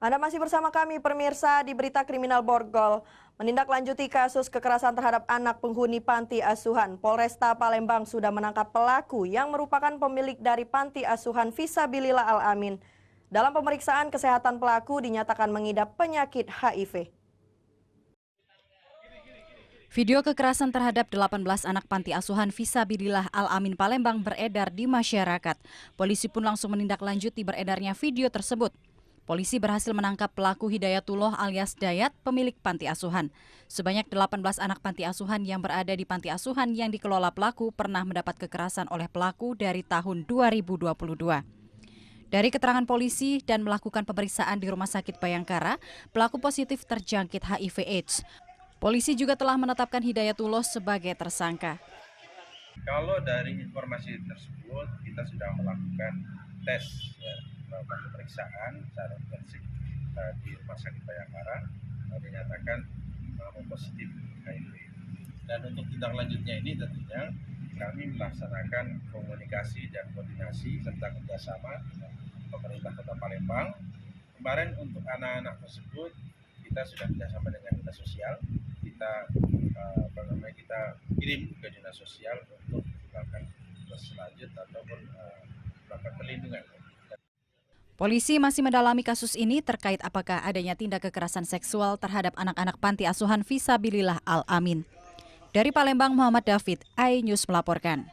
Anda masih bersama kami pemirsa di Berita Kriminal Borgol. Menindaklanjuti kasus kekerasan terhadap anak penghuni panti asuhan, Polresta Palembang sudah menangkap pelaku yang merupakan pemilik dari panti asuhan Fisabilillah Al-Amin. Dalam pemeriksaan kesehatan pelaku dinyatakan mengidap penyakit HIV. Video kekerasan terhadap 18 anak panti asuhan Fisabilillah Al-Amin Palembang beredar di masyarakat. Polisi pun langsung menindaklanjuti beredarnya video tersebut. Polisi berhasil menangkap pelaku Hidayatullah alias Dayat, pemilik panti asuhan. Sebanyak 18 anak panti asuhan yang berada di panti asuhan yang dikelola pelaku pernah mendapat kekerasan oleh pelaku dari tahun 2022. Dari keterangan polisi dan melakukan pemeriksaan di Rumah Sakit Bayangkara, pelaku positif terjangkit HIV/AIDS. Polisi juga telah menetapkan Hidayatullah sebagai tersangka. Kalau dari informasi tersebut, kita sudah melakukan tes, melakukan pemeriksaan secara intensif di Rumah Sakit Bayangkara, dinyatakan positif HIV. Dan untuk tindak lanjutnya ini tentunya kami melaksanakan komunikasi dan koordinasi serta kerjasama dengan pemerintah Kota Palembang. Kemarin untuk anak-anak tersebut kita sudah kerjasama dengan dinas sosial. Kita kirim ke dinas sosial untuk melakukan selanjutnya ataupun melakukan perlindungan. Polisi masih mendalami kasus ini terkait apakah adanya tindak kekerasan seksual terhadap anak-anak panti asuhan Fisabilillah Al-Amin. Dari Palembang, Muhammad David, iNews melaporkan.